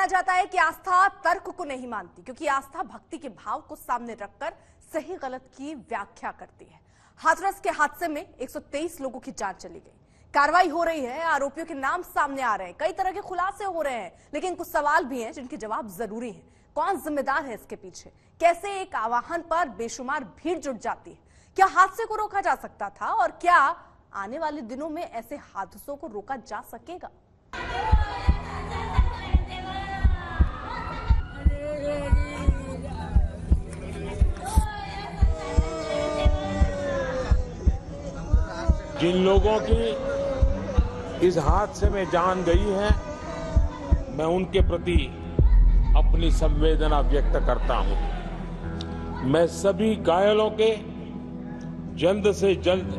माना जाता है कि आस्था तर्क को नहीं मानती, क्योंकि आस्था भक्ति के भाव को सामने रखकर सही गलत की व्याख्या करती है। हाथरस के हादसे में 123 लोगों की जान चली गई। कार्रवाई हो रही है, आरोपियों के नाम सामने आ रहे हैं, कई तरह के खुलासे हो रहे हैं, लेकिन कुछ सवाल भी हैं जिनके जवाब जरूरी हैं। कौन जिम्मेदार है इसके पीछे? कैसे एक आवाहन पर बेशुमार भीड़ जुट जाती है? क्या हादसे को रोका जा सकता था और क्या आने वाले दिनों में ऐसे हादसों को रोका जा सकेगा? जिन लोगों की इस हादसे में जान गई है, मैं उनके प्रति अपनी संवेदना व्यक्त करता हूं। मैं सभी घायलों के जल्द से जल्द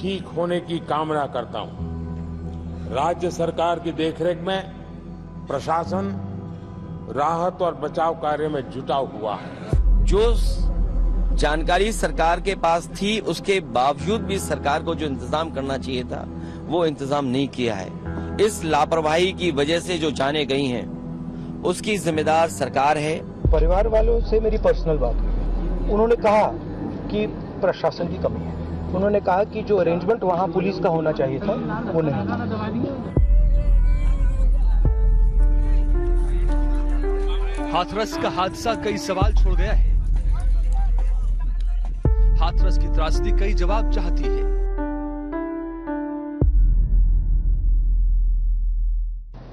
ठीक होने की कामना करता हूं। राज्य सरकार की देखरेख में प्रशासन राहत और बचाव कार्य में जुटा हुआ है। जो जानकारी सरकार के पास थी, उसके बावजूद भी सरकार को जो इंतजाम करना चाहिए था वो इंतजाम नहीं किया है। इस लापरवाही की वजह से जो जानें गई हैं, उसकी जिम्मेदार सरकार है। परिवार वालों से मेरी पर्सनल बात हुई, उन्होंने कहा कि प्रशासन की कमी है। उन्होंने कहा कि जो अरेंजमेंट वहां पुलिस का होना चाहिए था वो नहीं था। हाथरस का हादसा कई सवाल छोड़ गया है। हाथरस की त्रासदी कई जवाब चाहती है।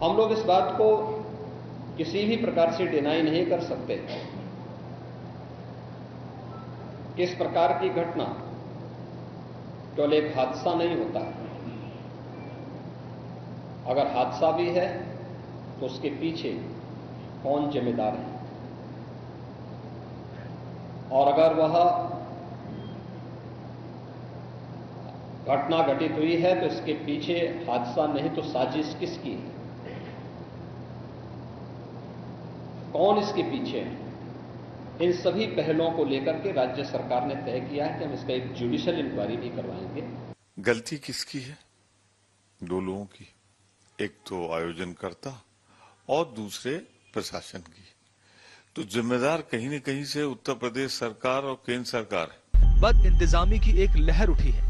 हम लोग इस बात को किसी भी प्रकार से डिनाई नहीं कर सकते। इस प्रकार की घटना केवल एक हादसा नहीं होता। अगर हादसा भी है तो उसके पीछे कौन जिम्मेदार है, और अगर वह घटना घटित हुई है तो इसके पीछे हादसा नहीं तो साजिश किसकी है, कौन इसके पीछे है, इन सभी पहलुओं को लेकर के राज्य सरकार ने तय किया है कि हम इसका एक जुडिशियल इंक्वायरी भी करवाएंगे। गलती किसकी है? दो लोगों की, एक तो आयोजनकर्ता और दूसरे प्रशासन की। तो जिम्मेदार कहीं न कहीं से उत्तर प्रदेश सरकार और केंद्र सरकार है। बद इंतजामी की एक लहर उठी है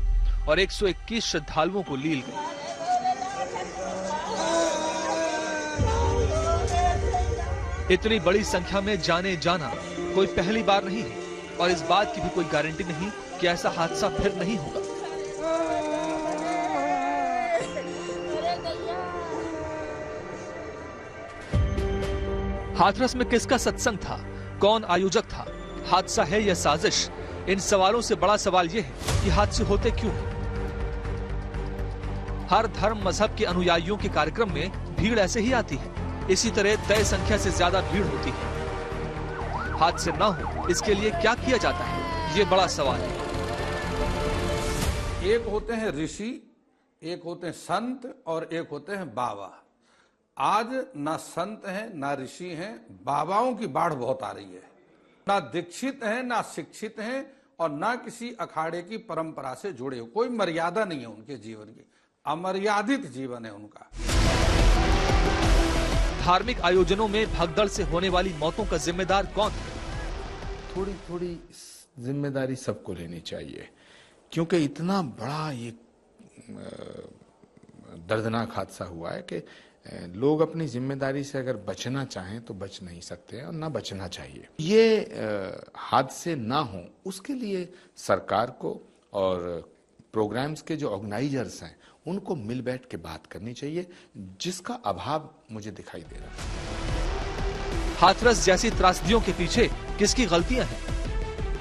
और 121 श्रद्धालुओं को लील गई। इतनी बड़ी संख्या में जाने जाना कोई पहली बार नहीं है और इस बात की भी कोई गारंटी नहीं कि ऐसा हादसा फिर नहीं होगा। हाथरस में किसका सत्संग था? कौन आयोजक था? हादसा है या साजिश? इन सवालों से बड़ा सवाल यह है कि हादसे होते क्यों हैं? हर धर्म मजहब के अनुयायियों के कार्यक्रम में भीड़ ऐसे ही आती है। इसी तरह तय संख्या से ज्यादा भीड़ होती है। हादसे न हो इसके लिए क्या किया जाता है, ये बड़ा सवाल है। एक होते हैं ऋषि, एक होते हैं संत और एक होते हैं बाबा। आज ना संत हैं ना ऋषि हैं, बाबाओं की बाढ़ बहुत आ रही है। ना दीक्षित हैं ना शिक्षित हैं और ना किसी अखाड़े की परंपरा से जुड़े हो। कोई मर्यादा नहीं है उनके जीवन की, अमर्यादित जीवन है उनका। धार्मिक आयोजनों में भगदड़ से होने वाली मौतों का जिम्मेदार कौन है? थोड़ी थोड़ी जिम्मेदारी सबको लेनी चाहिए, क्योंकि इतना बड़ा ये दर्दनाक हादसा हुआ है कि लोग अपनी जिम्मेदारी से अगर बचना चाहें तो बच नहीं सकते और ना बचना चाहिए। ये हादसे ना हो उसके लिए सरकार को और प्रोग्राम्स के जो ऑर्गेनाइजर्स हैं उनको मिल बैठ के बात करनी चाहिए, जिसका अभाव मुझे दिखाई दे रहा है। हाथरस जैसी त्रासदियों के पीछे किसकी गलतियां हैं?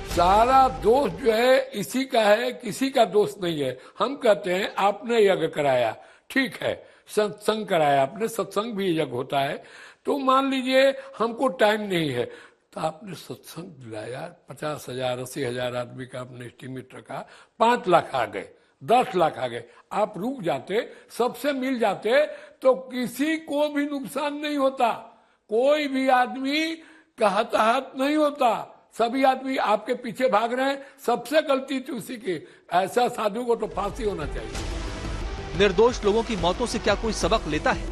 सारा दोष जो है इसी का है, किसी का दोष नहीं है। हम कहते हैं आपने यज्ञ कराया, ठीक है, सत्संग कराया आपने, सत्संग भी यज्ञ होता है। तो मान लीजिए हमको टाइम नहीं है, तो आपने सत्संग दिलाया, 50,000 80,000 आदमी का आपने एस्टीमेट रखा, 5 लाख आ गए, 10 लाख आ गए, आप रुक जाते, सबसे मिल जाते तो किसी को भी नुकसान नहीं होता, कोई भी आदमी का हताहत नहीं होता। सभी आदमी आपके पीछे भाग रहे हैं, सबसे गलती थी उसी की। ऐसा साधु को तो फांसी होना चाहिए। निर्दोष लोगों की मौतों से क्या कोई सबक लेता है?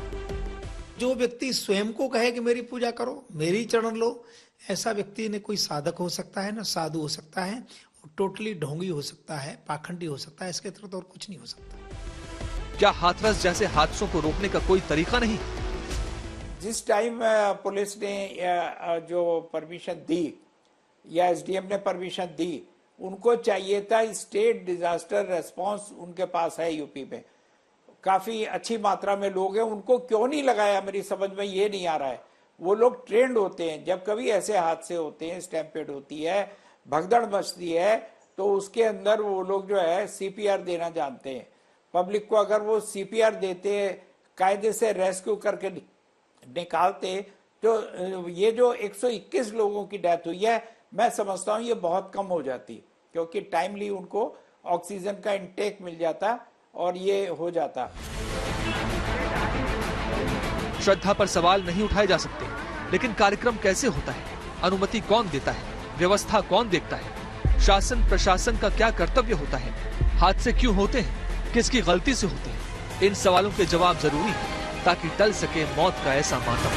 जो व्यक्ति स्वयं को कहे कि मेरी पूजा करो, मेरी चरण लो, ऐसा व्यक्ति न कोई साधक हो सकता है, न साधु हो सकता है, टोटली ढोंगी हो सकता है, पाखंडी हो सकता है। इसके अतिरिक्त और कुछ नहीं हो सकता। क्या हाथरस जैसे हादसों को रोकने का कोई तरीका नहीं? जिस टाइम पुलिस ने जो परमिशन दी या एसडीएम ने परमिशन दी, उनको चाहिए था स्टेट डिजास्टर रेस्पॉन्स उनके पास है यूपी में, काफी अच्छी मात्रा में लोग हैं, उनको क्यों नहीं लगाया मेरी समझ में ये नहीं आ रहा है। वो लोग ट्रेंड होते हैं, जब कभी ऐसे हादसे होते हैं, स्टैम्पेड होती है, भगदड़ मचती है, तो उसके अंदर वो लोग जो है सीपीआर देना जानते हैं। पब्लिक को अगर वो सीपीआर देते, कायदे से रेस्क्यू करके निकालते, तो ये जो 121 लोगों की डेथ हुई है, मैं समझता हूँ ये बहुत कम हो जाती, क्योंकि टाइमली उनको ऑक्सीजन का इंटेक मिल जाता और ये हो जाता। श्रद्धा पर सवाल नहीं उठाए जा सकते, लेकिन कार्यक्रम कैसे होता है, अनुमति कौन देता है, व्यवस्था कौन देखता है, शासन प्रशासन का क्या कर्तव्य होता है, हादसे क्यों होते हैं, किसकी गलती से होते हैं, इन सवालों के जवाब जरूरी है ताकि टल सके मौत का ऐसा मातम।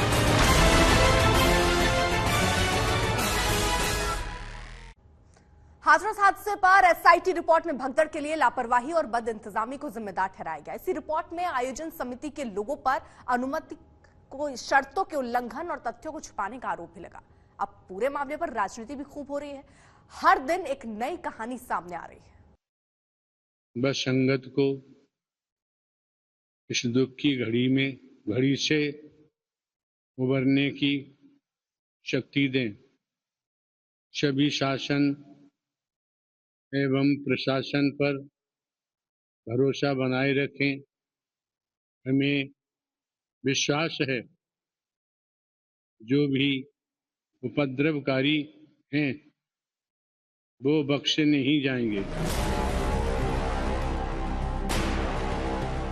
हाथरस हादसे पर एसआईटी रिपोर्ट में भगदड़ के लिए लापरवाही और बद इंतजामी को जिम्मेदार ठहराया गया। इसी रिपोर्ट में आयोजन समिति के लोगों पर अनुमति को शर्तों के उल्लंघन और तथ्यों को छुपाने का आरोप भी लगा। अब पूरे मामले पर राजनीति भी खूब हो रही है। हर दिन एक नई कहानी सामने आ रही है। बस संगत को इस दुख की घड़ी से उबरने की शक्ति दें। सभी शासन एवं प्रशासन पर भरोसा बनाए रखें। हमें विश्वास है जो भी उपद्रवकारी हैं वो बख्शे नहीं जाएंगे।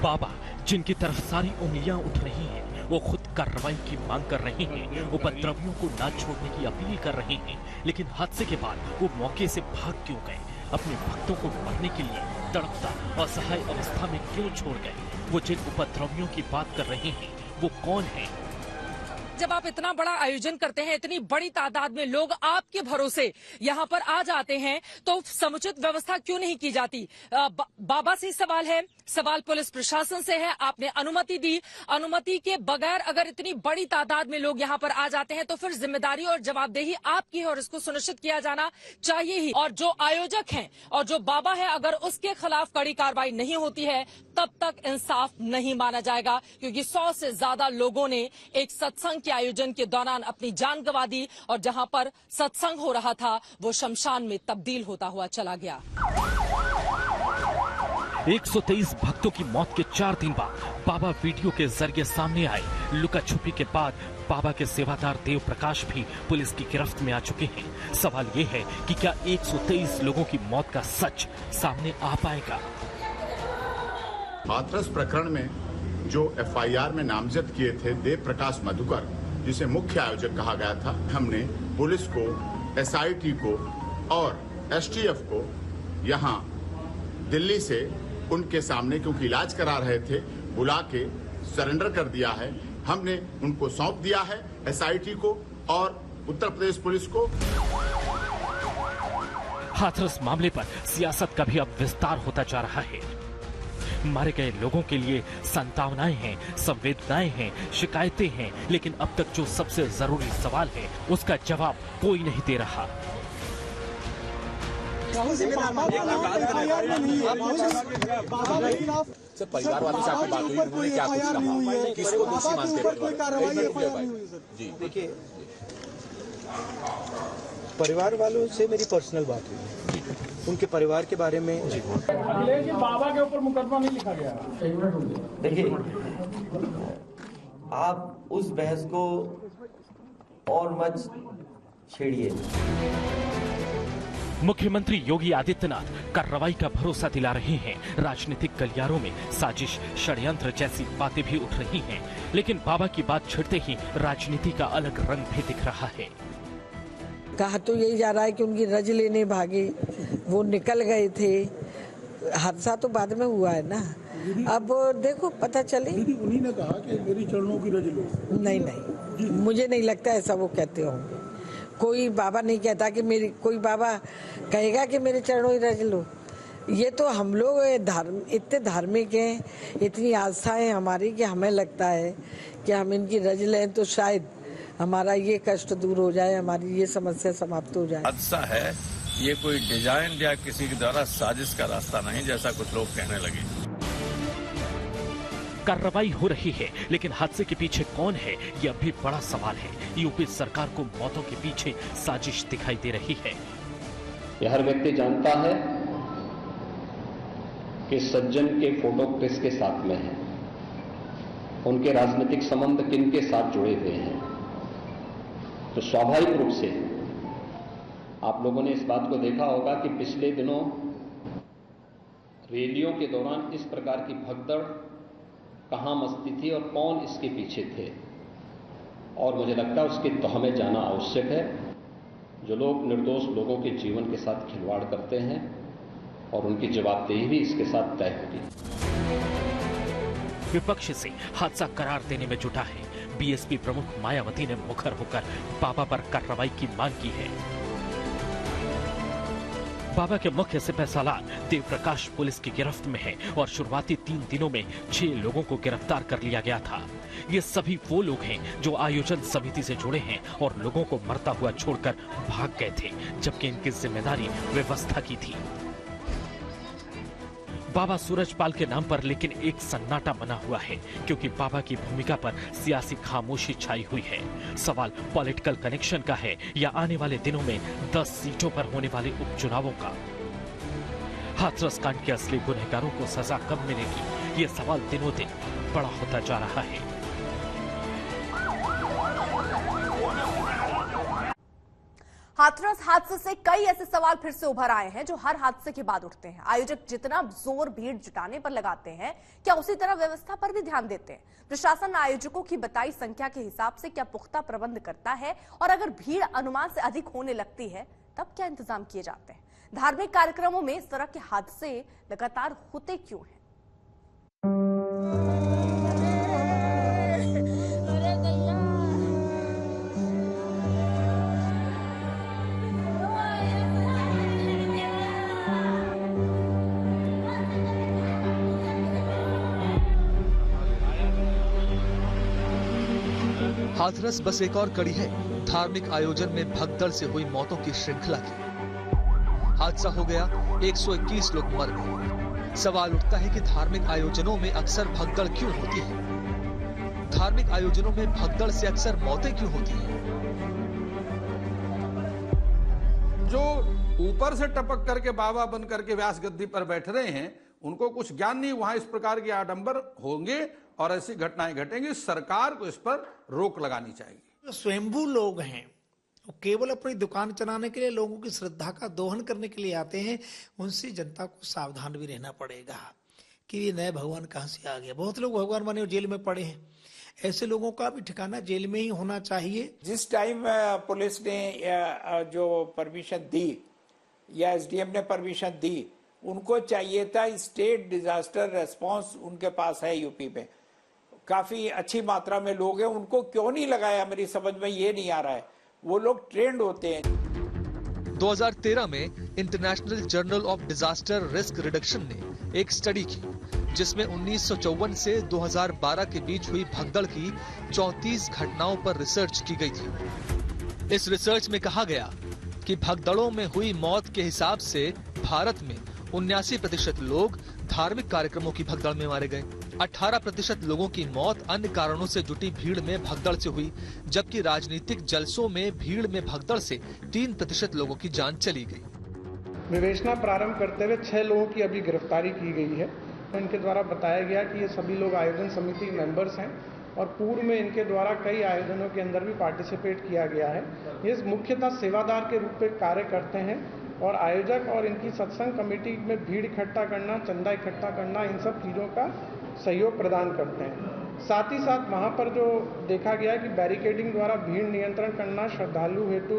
बाबा जिनकी तरफ सारी उंगलियां उठ रही हैं, वो खुद कार्रवाई की मांग कर रहे हैं, उपद्रवियों को न छोड़ने की अपील कर रहे हैं, लेकिन हादसे के बाद वो मौके से भाग क्यों गए? अपने भक्तों को मरने के लिए तड़पता असहाय अवस्था में क्यों छोड़ गए? वो जिन उपद्रवियों की बात कर रहे हैं वो कौन है? जब आप इतना बड़ा आयोजन करते हैं, इतनी बड़ी तादाद में लोग आपके भरोसे यहाँ पर आ जाते हैं, तो समुचित व्यवस्था क्यों नहीं की जाती? बाबा से सवाल है, सवाल पुलिस प्रशासन से है। आपने अनुमति दी, अनुमति के बगैर अगर इतनी बड़ी तादाद में लोग यहाँ पर आ जाते हैं तो फिर जिम्मेदारी और जवाबदेही आपकी है और इसको सुनिश्चित किया जाना चाहिए ही। और जो आयोजक हैं और जो बाबा है, अगर उसके खिलाफ कड़ी कार्रवाई नहीं होती है तब तक इंसाफ नहीं माना जाएगा, क्योंकि 100 से ज्यादा लोगों ने एक सत्संग के आयोजन के दौरान अपनी जान गंवा दी और जहां पर सत्संग हो रहा था वो शमशान में तब्दील होता हुआ चला गया। 123 भक्तों की मौत के 4 दिन बाद बाबा वीडियो के जरिए सामने आए। लुका छुपी के बाद बाबा के सेवादार देव प्रकाश भी पुलिस की गिरफ्त में आ चुके हैं। सवाल ये है कि क्या 123 लोगों की मौत का सच सामने आ पाएगा? हाथरस प्रकरण में जो एफआईआर में नामजद किए थे देव प्रकाश मधुकर, जिसे मुख्य आयोजक कहा गया था, हमने पुलिस को, एसआईटी को और एसटीएफ को यहां दिल्ली से उनके सामने, क्योंकि इलाज करा रहे थे, बुला के सरेंडर कर दिया है। हमने उनको सौंप दिया है, एसआईटी को और उत्तर प्रदेश पुलिस को। हाथरस मामले पर सियासत का भी अब विस्तार होता जा रहा है। मारे गए लोगों के लिए संतावनाएं हैं, संवेदनाएं हैं, शिकायतें हैं, लेकिन अब तक जो सबसे जरूरी सवाल है उसका जवाब कोई नहीं दे रहा। परिवार वालों से आपकी बात हुई, उन्होंने क्या कुछ कहा? किसको दोषी मानते हैं? जी देखिए, परिवार वालों से मेरी पर्सनल बात हुई, उनके परिवार के बारे में। बाबा के ऊपर मुकदमा नहीं लिखा गया। देखिए, आप उस बहस को और मत छेड़िए। मुख्यमंत्री योगी आदित्यनाथ कार्रवाई का भरोसा दिला रहे हैं। राजनीतिक गलियारों में साजिश, षड्यंत्र जैसी बातें भी उठ रही हैं, लेकिन बाबा की बात छिड़ते ही राजनीति का अलग रंग भी दिख रहा है। कहा तो यही जा रहा है कि उनकी रज लेने भागे, वो निकल गए थे। हादसा तो बाद में हुआ है ना, अब देखो पता चले। उन्हीं ने कहा कि मेरी चरणों की रज लो। नहीं, मुझे नहीं लगता ऐसा वो कहते होंगे। कोई बाबा नहीं कहता कि मेरी, कोई बाबा कहेगा कि मेरे चरणों की रज लो। ये तो हम लोग इतने धार्मिक हैं, इतनी आस्था है हमारी कि हमें लगता है कि हम इनकी रज लें तो शायद हमारा ये कष्ट दूर हो जाए, हमारी ये समस्या समाप्त हो जाए। हादसा है, ये कोई डिजाइन या किसी के द्वारा साजिश का रास्ता नहीं, जैसा कुछ लोग कहने लगे। कार्रवाई हो रही है, लेकिन हादसे के पीछे कौन है, ये अब भी बड़ा सवाल है। यूपी सरकार को मौतों के पीछे साजिश दिखाई दे रही है। यह हर व्यक्ति जानता है कि सज्जन के फोटो किसके साथ में है, उनके राजनीतिक संबंध किन के साथ जुड़े हुए हैं। तो स्वाभाविक रूप से आप लोगों ने इस बात को देखा होगा कि पिछले दिनों रैलियों के दौरान इस प्रकार की भगदड़ कहां मचती थी और कौन इसके पीछे थे, और मुझे लगता है उसके तह में जाना आवश्यक है। जो लोग निर्दोष लोगों के जीवन के साथ खिलवाड़ करते हैं, और उनकी जवाबदेही भी इसके साथ तय होगी। विपक्ष से हादसा करार देने में जुटा है। बीएसपी प्रमुख मायावती ने मुखर होकर बाबा पर कार्रवाई की मांग की है। बाबा के मुख्य सिपहसालार देवप्रकाश पुलिस की गिरफ्त में है और शुरुआती 3 दिनों में 6 लोगों को गिरफ्तार कर लिया गया था। ये सभी वो लोग हैं जो आयोजन समिति से जुड़े हैं और लोगों को मरता हुआ छोड़कर भाग गए थे, जबकि इनकी जिम्मेदारी व्यवस्था की थी। बाबा सूरजपाल के नाम पर लेकिन एक सन्नाटा बना हुआ है, क्योंकि बाबा की भूमिका पर सियासी खामोशी छाई हुई है। सवाल पॉलिटिकल कनेक्शन का है या आने वाले दिनों में 10 सीटों पर होने वाले उपचुनावों का। हाथरस कांड के असली गुनहगारों को सजा कब मिलेगी, ये सवाल दिनों दिन बड़ा होता जा रहा है। हाथरस हादसे से कई ऐसे सवाल फिर से उभर आए हैं जो हर हादसे के बाद उठते हैं। आयोजक जितना जोर भीड़ जुटाने पर लगाते हैं, क्या उसी तरह व्यवस्था पर भी ध्यान देते हैं? प्रशासन आयोजकों की बताई संख्या के हिसाब से क्या पुख्ता प्रबंध करता है? और अगर भीड़ अनुमान से अधिक होने लगती है, तब क्या इंतजाम किए जाते हैं? धार्मिक कार्यक्रमों में इस तरह के हादसे लगातार होते क्यों हैं? हाथरस बस एक और कड़ी है धार्मिक आयोजन में भगदड़ से हुई मौतों की श्रृंखला की। हादसा हो गया, 121 लोग मर गए। सवाल उठता है कि धार्मिक आयोजनों में अक्सर भगदड़ क्यों होती है? धार्मिक आयोजनों में भगदड़ से अक्सर मौतें क्यों होती हैं? जो ऊपर से टपक करके बाबा बन करके व्यास गद्दी पर बैठ रहे हैं, उनको कुछ ज्ञान नहीं, वहां इस प्रकार के आडंबर होंगे और ऐसी घटनाएं घटेंगी। सरकार को इस पर रोक लगानी चाहिए। जो स्वयंभू लोग हैं, वो केवल अपनी दुकान चलाने के लिए, लोगों की श्रद्धा का दोहन करने के लिए आते हैं। उनसे जनता को सावधान भी रहना पड़ेगा कि ये नए भगवान कहां से आ गया। बहुत लोग भगवान बने जेल में पड़े हैं, ऐसे लोगों का भी ठिकाना जेल में ही होना चाहिए। जिस टाइम पुलिस ने जो परमिशन दी या एसडीएम ने परमिशन दी, उनको चाहिए था, स्टेट डिजास्टर रेस्पॉन्स उनके पास है यूपी में, काफी अच्छी मात्रा में लोग हैं, उनको क्यों नहीं लगाया, मेरी समझ में ये नहीं आ रहा है। वो लोग ट्रेंड होते हैं। 2013 में international journal of disaster risk reduction ने एक स्टडी की, जिसमें 1954 से 2012 के बीच हुई भगदड़ की 34 घटनाओं पर रिसर्च की गई थी। इस रिसर्च में कहा गया कि भगदड़ों में हुई मौत के हिसाब से भारत में 79% लोग धार्मिक कार्यक्रमों की भगदड़ में मारे गए। 18% लोगों की मौत अन्य कारणों से जुटी भीड़ में भगदड़ से हुई, जबकि राजनीतिक जलसों में भीड़ में भगदड़ से 3% लोगों की जान चली गई। विवेचना प्रारंभ करते हुए 6 लोगों की अभी गिरफ्तारी की गई है। तो इनके द्वारा बताया गया कि ये सभी लोग आयोजन समिति मेंबर्स हैं और पूर्व में इनके द्वारा कई आयोजनों के अंदर भी पार्टिसिपेट किया गया है। ये मुख्यतः सेवादार के रूप में कार्य करते हैं और आयोजक और इनकी सत्संग कमेटी में भीड़ इकट्ठा करना, चंदा इकट्ठा करना, इन सब चीज़ों का सहयोग प्रदान करते हैं। साथ ही साथ वहाँ पर जो देखा गया कि बैरिकेडिंग द्वारा भीड़ नियंत्रण करना, श्रद्धालु हेतु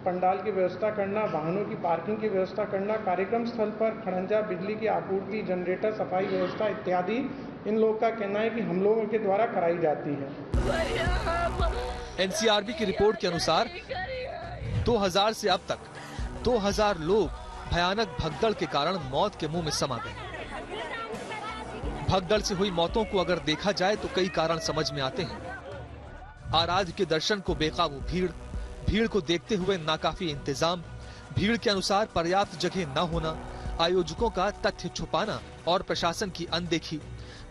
पंडाल की व्यवस्था करना, वाहनों की पार्किंग की व्यवस्था करना, कार्यक्रम स्थल पर खड़ंजा, बिजली की आपूर्ति, जनरेटर, सफाई व्यवस्था इत्यादि इन लोगों का कहना है कि हम लोगों के द्वारा कराई जाती है। एनसीआरबी की रिपोर्ट के अनुसार 2000 से अब तक 2000 लोग भयानक भगदड़ के कारण मौत के मुंह में समा गए। भगदड़ से हुई मौतों को अगर देखा जाए तो कई कारण समझ में आते हैं। आराध्य के दर्शन को बेकाबू भीड़ को देखते हुए नाकाफी इंतजाम, भीड़ के अनुसार पर्याप्त जगह न होना, आयोजकों का तथ्य छुपाना और प्रशासन की अनदेखी,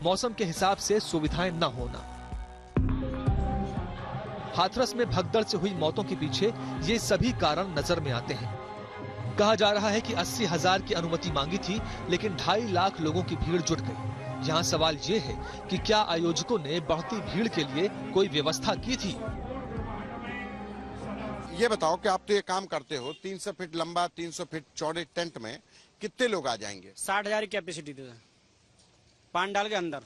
मौसम के हिसाब से सुविधाएं न होना। हाथरस में भगदड़ से हुई मौतों के पीछे ये सभी कारण नजर में आते हैं। कहा जा रहा है कि 80,000 की अनुमति मांगी थी, लेकिन 2.5 लाख लोगों की भीड़ जुट गई। यहाँ सवाल ये है कि क्या आयोजकों ने बढ़ती भीड़ के लिए कोई व्यवस्था की थी? ये बताओ कि आप तो ये काम करते हो, 300 फीट लंबा 300 फीट चौड़े टेंट में कितने लोग आ जाएंगे? 60,000 कैपेसिटी थी पांडाल के अंदर।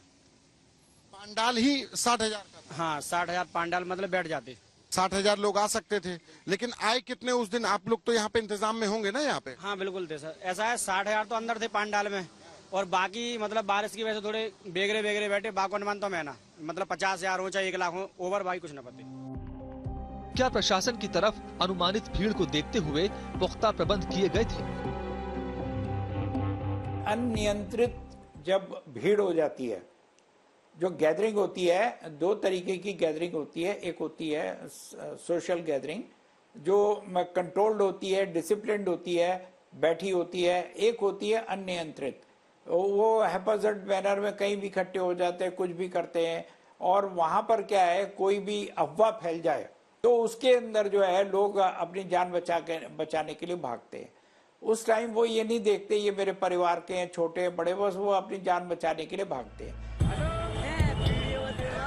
पांडाल ही 60,000 का? हाँ, 60,000 पांडाल मतलब बैठ जाते। 60,000 लोग आ सकते थे, लेकिन आए कितने उस दिन? आप लोग तो यहाँ पे इंतजाम में होंगे ना यहाँ पे? हाँ बिल्कुल थे सर। ऐसा है 60,000 तो अंदर थे पांडाल में, और बाकी मतलब बारिश की वजह से थोड़े बेगरे बैठे। बाको अनुमान तो मैं ना मतलब 50,000 हो चाहे 1 लाख हो, ओवर भाई कुछ न पते। क्या प्रशासन की तरफ अनुमानित भीड़ को देखते हुए पुख्ता प्रबंध किए गए थे? अनियंत्रित जब भीड़ हो जाती है, जो गैदरिंग होती है, 2 तरीके की गैदरिंग होती है। एक होती है सोशल गैदरिंग जो कंट्रोल्ड होती है, डिसिप्लिन्ड होती है, बैठी होती है। एक होती है अनियंत्रित, वो हैप्पैज़र्ड मैनर में कहीं भी इकट्ठे हो जाते हैं, कुछ भी करते हैं, और वहां पर क्या है, कोई भी अफवाह फैल जाए तो उसके अंदर जो है लोग अपनी जान बचाने के लिए भागते हैं। उस टाइम वो ये नहीं देखते ये मेरे परिवार के हैं, छोटे बड़े, बस वो अपनी जान बचाने के लिए भागते हैं।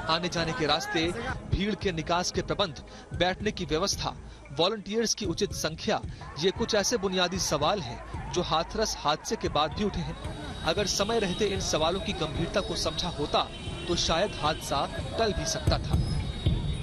आने जाने के रास्ते, भीड़ के निकास के प्रबंध, बैठने की व्यवस्था, वॉलंटियर्स की उचित संख्या, ये कुछ ऐसे बुनियादी सवाल हैं जो हाथरस हादसे के बाद भी उठे हैं। अगर समय रहते इन सवालों की गंभीरता को समझा होता तो शायद हादसा टल भी सकता था।